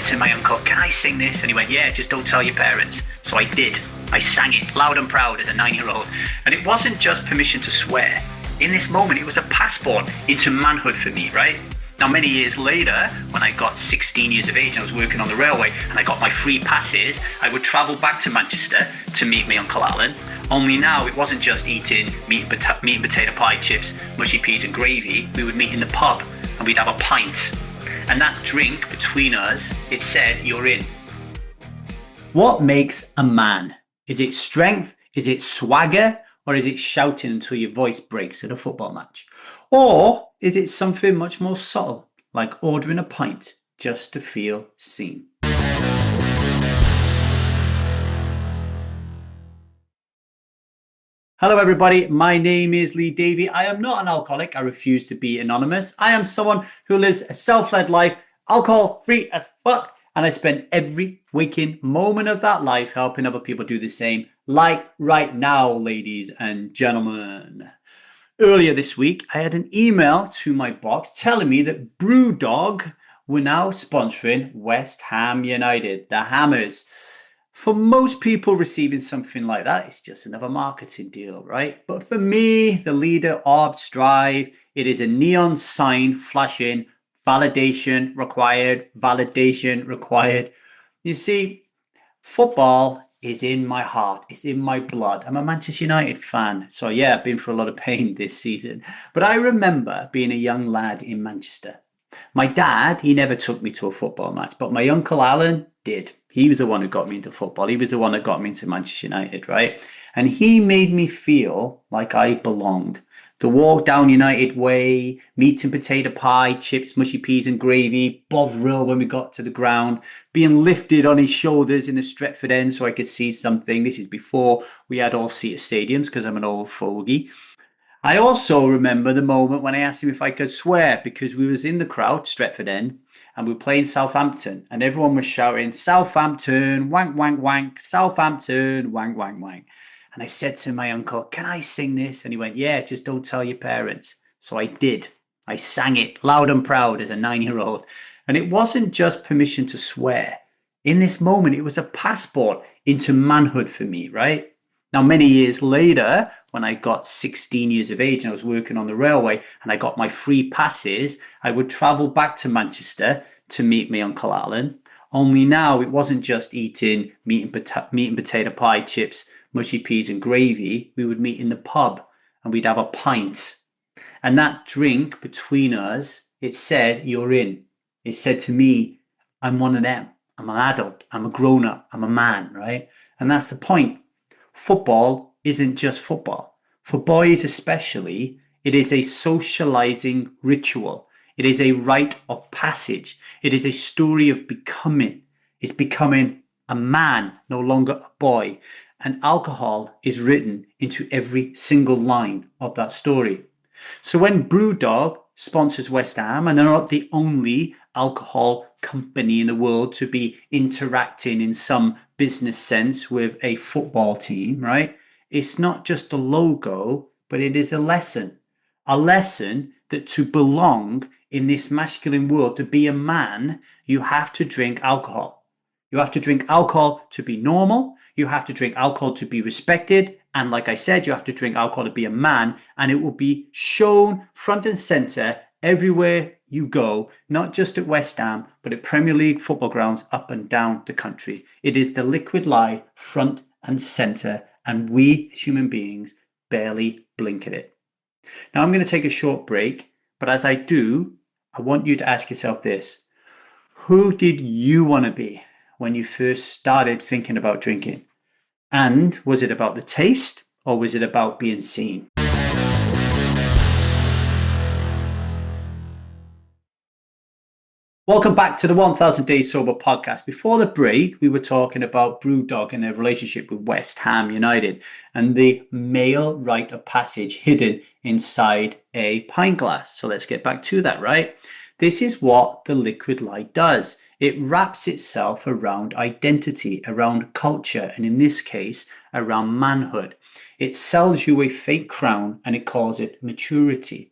said to my uncle, can I sing this? And he went, yeah, just don't tell your parents. So I did. I sang it loud and proud as a 9-year-old. And it wasn't just permission to swear. In this moment, it was a passport into manhood for me, right? Now, many years later, when I got 16 years of age and I was working on the railway and I got my free passes, I would travel back to Manchester to meet my Uncle Alan. Only now, it wasn't just eating meat and potato pie, chips, mushy peas and gravy. We would meet in the pub and we'd have a pint. And that drink between us, it said, you're in. What makes a man? Is it strength? Is it swagger? Or is it shouting until your voice breaks at a football match? Or is it something much more subtle, like ordering a pint just to feel seen? Hello everybody, my name is LeeDavy. I am not an alcoholic. I refuse to be anonymous. I am someone who lives a self-led life, alcohol-free as fuck, and I spend every waking moment of that life helping other people do the same, like right now, ladies and gentlemen. Earlier this week, I had an email to my box telling me that BrewDog were now sponsoring West Ham United, the Hammers. For most people, receiving something like that is just another marketing deal, right? But for me, the leader of Strive, it is a neon sign flashing, validation required. You see, football is in my heart. It's in my blood. I'm a Manchester United fan. So yeah, I've been through a lot of pain this season. But I remember being a young lad in Manchester. My dad, he never took me to a football match, but my Uncle Alan did. He was the one who got me into football. He was the one that got me into Manchester United, right? And he made me feel like I belonged. The walk down United Way, meat and potato pie, chips, mushy peas and gravy, Bovril when we got to the ground, being lifted on his shoulders in the Stretford end so I could see something. This is before we had all-seater stadiums because I'm an old fogey. I also remember the moment when I asked him if I could swear because we was in the crowd, Stretford End, and we were playing Southampton and everyone was shouting, Southampton, wank, wank, wank, Southampton, wank, wank, wank. And I said to my uncle, can I sing this? And he went, yeah, just don't tell your parents. So I did. I sang it loud and proud as a 9-year-old. And it wasn't just permission to swear. In this moment, it was a passport into manhood for me, right? Now, many years later, when I got 16 years of age and I was working on the railway and I got my free passes, I would travel back to Manchester to meet my Uncle Alan. Only now it wasn't just eating meat and potato pie, chips, mushy peas and gravy. We would meet in the pub and we'd have a pint. And that drink between us, it said, you're in. It said to me, I'm one of them. I'm an adult. I'm a grown-up. I'm a man, right? And that's the point. Football isn't just football. For boys especially, it is a socializing ritual. It is a rite of passage. It is a story of becoming. It's becoming a man, no longer a boy. And alcohol is written into every single line of that story. So when BrewDog sponsors West Ham, and they're not the only alcohol company in the world to be interacting in some business sense with a football team, right? It's not just a logo, but it is a lesson that to belong in this masculine world, to be a man, you have to drink alcohol. You have to drink alcohol to be normal. You have to drink alcohol to be respected. And like I said, you have to drink alcohol to be a man, and it will be shown front and center everywhere you go, not just at West Ham, but at Premier League football grounds up and down the country. It is the liquid lie front and center, and we as human beings barely blink at it. Now I'm going to take a short break, but as I do, I want you to ask yourself this. Who did you want to be when you first started thinking about drinking? And was it about the taste or was it about being seen? Welcome back to the 1000 Days Sober podcast. Before the break, we were talking about BrewDog and their relationship with West Ham United and the male rite of passage hidden inside a pint glass. So let's get back to that, right? This is what the liquid light does. It wraps itself around identity, around culture, and in this case, around manhood. It sells you a fake crown and it calls it maturity.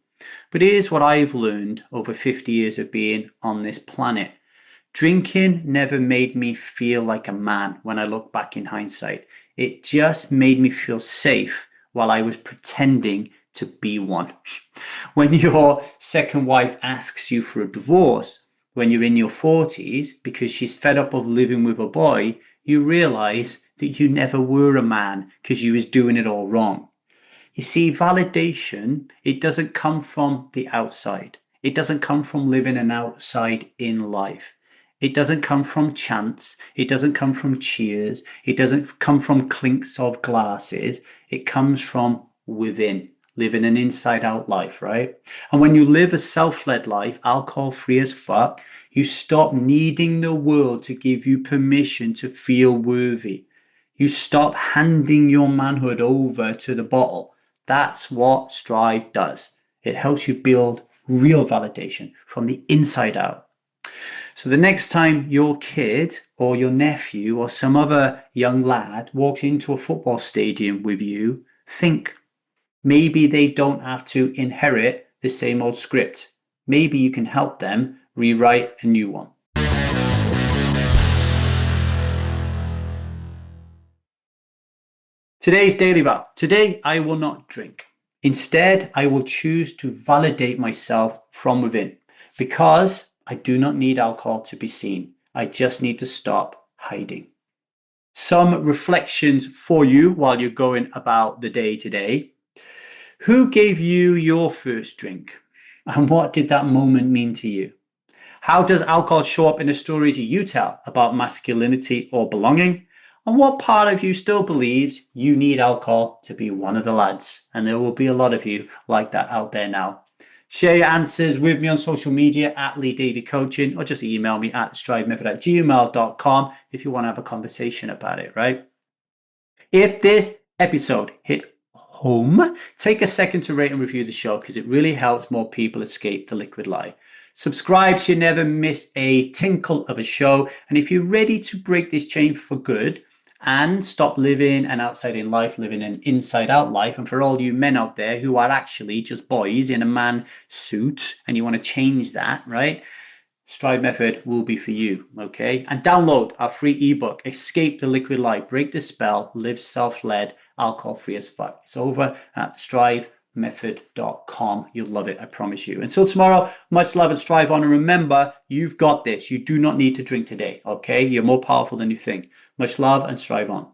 But here's what I've learned over 50 years of being on this planet. Drinking never made me feel like a man when I look back in hindsight. It just made me feel safe while I was pretending to be one. When your second wife asks you for a divorce when you're in your 40s because she's fed up of living with a boy, you realize that you never were a man because you was doing it all wrong. You see, validation, it doesn't come from the outside. It doesn't come from living an outside in life. It doesn't come from chants. It doesn't come from cheers. It doesn't come from clinks of glasses. It comes from within, living an inside out life, right? And when you live a self-led life, alcohol free as fuck, you stop needing the world to give you permission to feel worthy. You stop handing your manhood over to the bottle. That's what Strive does. It helps you build real validation from the inside out. So the next time your kid or your nephew or some other young lad walks into a football stadium with you, think maybe they don't have to inherit the same old script. Maybe you can help them rewrite a new one. Today's daily vow. Today, I will not drink. Instead, I will choose to validate myself from within because I do not need alcohol to be seen. I just need to stop hiding. Some reflections for you while you're going about the day today. Who gave you your first drink? And what did that moment mean to you? How does alcohol show up in the stories you tell about masculinity or belonging? And what part of you still believes you need alcohol to be one of the lads? And there will be a lot of you like that out there now. Share your answers with me on social media at LeeDavyCoaching, or just email me at strivemethod@gmail.com if you want to have a conversation about it, right? If this episode hit home, take a second to rate and review the show because it really helps more people escape the liquid lie. Subscribe so you never miss a tinkle of a show. And if you're ready to break this chain for good and stop living an outside in life, living an inside out life, and for all you men out there who are actually just boys in a man suit and you want to change that, right? Strive Method will be for you, okay? And download our free ebook, Escape the Liquid Lie, Break the Spell, Live Self-Led, Alcohol Free as Fuck. It's over at strivemethod.com. You'll love it, I promise you. Until tomorrow, much love and strive on. And remember, you've got this. You do not need to drink today, okay? You're more powerful than you think. Much love and strive on.